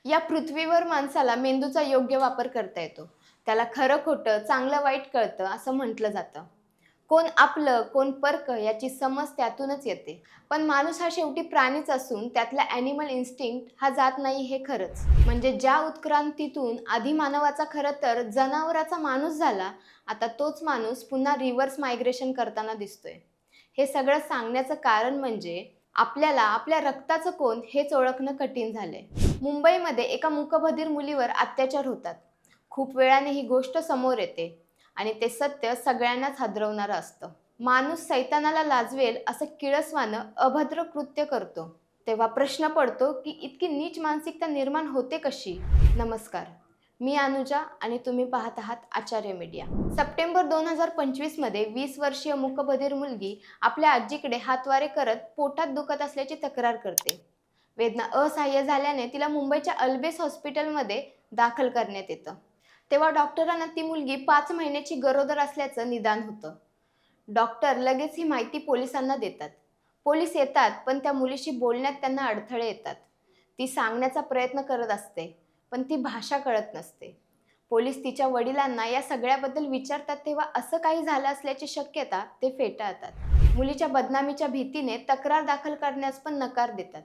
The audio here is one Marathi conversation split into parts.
या पृथ्वीवर माणसाला मेंदूचा योग्य वापर करता येतो. त्याला खरं खोटं, चांगलं वाईट कळतं असं म्हटलं जातं. कोण आपलं, कोण परकं याची समज त्यातूनच येते. पण माणूस हा शेवटी प्राणीच असून त्यातला ॲनिमल इन्स्टिंक्ट हा जात नाही हे खरंच. म्हणजे ज्या उत्क्रांतीतून आधी मानवाचा खरं तर जनावराचा माणूस झाला, आता तोच माणूस पुन्हा रिव्हर्स मायग्रेशन करताना दिसतोय. हे सगळं सांगण्याचं कारण म्हणजे आपल्याला आपल्या रक्ताचं कोण हेच ओळखणं कठीण झालंय. मुंबईमध्ये एका मूकबधीर मुलीवर अत्याचार होतात. खूप वेळाने ही गोष्ट समोर येते आणि ते सत्य सगळ्यांनाच हादरवणारं असतं. माणूस सैतानाला लाजवेल असं किळसवानं अभद्र कृत्य करतो. तेव्हा प्रश्न पडतो की इतकी नीच मानसिकता निर्माण होते कशी? नमस्कार, मी अनुजा आणि तुम्ही पाहत आहात आचार्य मीडिया. सप्टेंबर 2025 मध्ये 20 वर्षीय मूकबधीर मुलगी आपल्या आजीकडे हातवारे करत पोटात दुखत असल्याची तक्रार करते. वेदना असह्य झाल्याने तिला मुंबईच्या अल्बेस हॉस्पिटलमध्ये दाखल करण्यात येतं. तेव्हा डॉक्टरांना ती मुलगी 5 महिन्याची गरोदर असल्याचं निदान होतं. डॉक्टर लगेच ही माहिती पोलिसांना देतात. पोलीस येतात, पण त्या मुलीशी बोलण्यात त्यांना अडथळे येतात. ती सांगण्याचा प्रयत्न करत असते, पण ती भाषा कळत नसते. पोलीस तिच्या वडिलांना या सगळ्याबद्दल विचारतात तेव्हा असं काही झालं असल्याची शक्यता ते फेटाळतात. मुलीच्या बदनामीच्या भीतीने तक्रार दाखल करण्यास पण नकार देतात.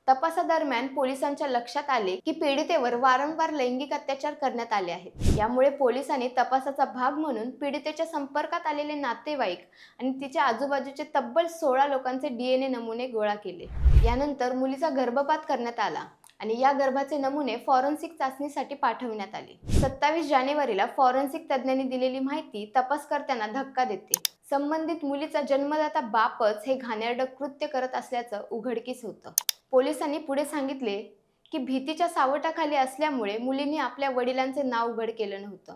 तपासादरम्यान पोलिसांच्या लक्षात आले की पीडितेवर वारंवार लैंगिक अत्याचार करण्यात आले आहेत. यामुळे पोलिसांनी तपासाचा भाग म्हणून पीडितेच्या संपर्कात आलेले नातेवाईक आणि तिच्या आजूबाजूचे तब्बल 16 लोकांचे DNA नमुने गोळा केले. यानंतर मुलीचा गर्भपात करण्यात आला आणि या गर्भाचे नमुने फॉरेन्सिक चाचणीसाठी पाठवण्यात आले. 27 जानेवारीला फॉरेन्सिक तज्ज्ञांनी दिलेली माहिती तपासकर्त्यांना धक्का देते. संबंधित मुलीचा जन्मदाता बापच हे घाणेरडं कृत्य करत असल्याचं उघडकीस होतं. पोलिसांनी पुढे सांगितले की भीतीच्या सावटाखाली असल्यामुळे मुलींनी आपल्या वडिलांचे नाव उघड केलं नव्हतं.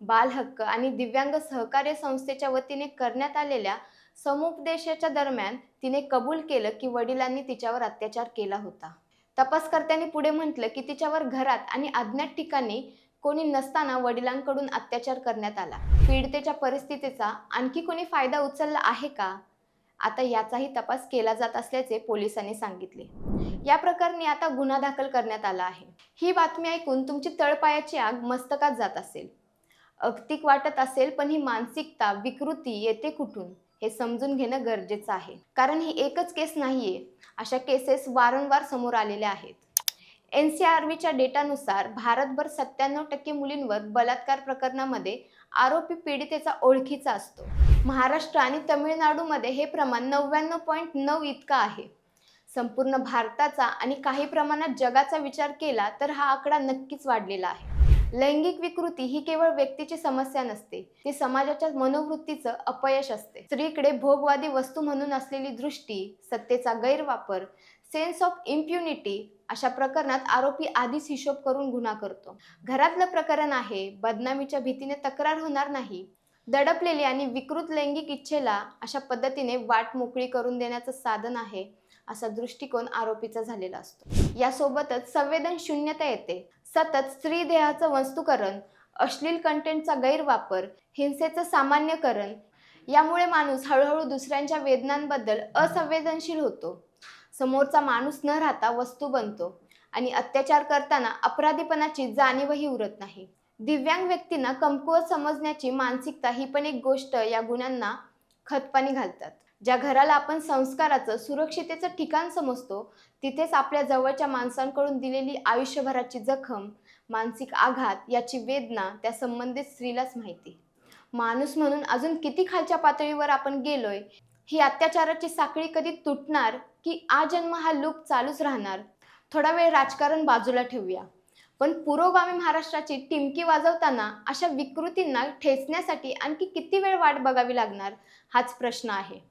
बालहक्क आणि दिव्यांग सहकार्य संस्थेच्या वतीने करण्यात आलेल्या समुपदेशाच्या दरम्यान तिने कबूल केलं की वडिलांनी तिच्यावर अत्याचार केला होता. तपासकर्त्यांनी पुढे म्हटलं की तिच्यावर घरात आणि अज्ञात ठिकाणी कोणी नसताना वडिलांकडून अत्याचार करण्यात आला. पीडितेच्या परिस्थितीचा आणखी कोणी फायदा उचलला आहे का? आता याचाही तपास केला जात असल्याचे पोलिसांनी सांगितले. या प्रकरणी आता गुन्हा दाखल करण्यात आला आहे. ही बातमी ऐकून तुमची तळपायाची आग मस्तकात जात असेल. अगतिक वाटत असेल, पण ही मानसिकता, विकृती येते कुठून हे समजून घेणं गरजेचं आहे. कारण ही एकच केस नाहीये. अशा केसेस वारंवार समोर आलेल्या आहेत. NCRBच्या डेटानुसार भारतभर 97% मुलींवर बलात्कार प्रकरणामध्ये आरोपी पीडितेचा ओळखीचा असतो. महाराष्ट्र आणि तमिळनाडूमध्ये हे प्रमाण 99.9 इतका आहे. संपूर्ण भारताचा आणि काही प्रमाणात जगाचा विचार केला तर हा आकडा नक्कीच वाढलेला आहे. लैंगिक विकृती ही केवळ व्यक्तीची समस्या नसते, ती समाजाच्या मनोवृत्तीचं अपयश असते. स्त्रीकडे भोगवादी वस्तू म्हणून असलेली दृष्टी, सत्तेचा गैरवापर, सेन्स ऑफ इम्प्युनिटी अशा प्रकरणात आरोपी आधीच हिशोब करून गुन्हा करतो. घरातलं प्रकरण आहे, बदनामीच्या भीतीने तक्रार होणार नाही. दडपलेली आणि विकृत लैंगिक इच्छेला अशा पद्धतीने वाट मोकळी करून देण्याचं साधन आहे, असा दृष्टिकोन आरोपीचा झालेला असतो. यासोबतच संवेदनशून्यता येते. सतत स्त्री देहाचं वस्तुकरण, अश्लील कंटेंटचा गैरवापर, हिंसेचं सामान्यकरण यामुळे माणूस हळूहळू दुसऱ्यांच्या वेदनांबद्दल असंवेदनशील होतो. समोरचा माणूस न राहता वस्तू बनतो आणि अत्याचार करताना अपराधीपणाची जाणीवही उरत नाही. दिव्यांग व्यक्तींना कमकुवत समजण्याची मानसिकता ही पण एक गोष्ट या गुन्ह्यांना खतपाणी घालतात. ज्या घराला आपण संस्काराचं, सुरक्षितेचं ठिकाण समजतो, तिथेच आपल्या जवळच्या माणसांकडून दिलेली आयुष्यभराची जखम, मानसिक आघात याची वेदना त्या संबंधित स्त्रीलाच माहिती. माणूस म्हणून अजून किती खालच्या पातळीवर आपण गेलोय? ही अत्याचाराची साखळी कधी तुटणार की आजन्म हा लूप चालूच राहणार? थोडा वेळ राजकारण बाजूला ठेवूया, पण पुरोगामी महाराष्ट्राची टिमकी वाजवताना अशा विकृतींना ठेचण्यासाठी आणखी किती वेळ वाट बघावी लागणार हाच प्रश्न आहे.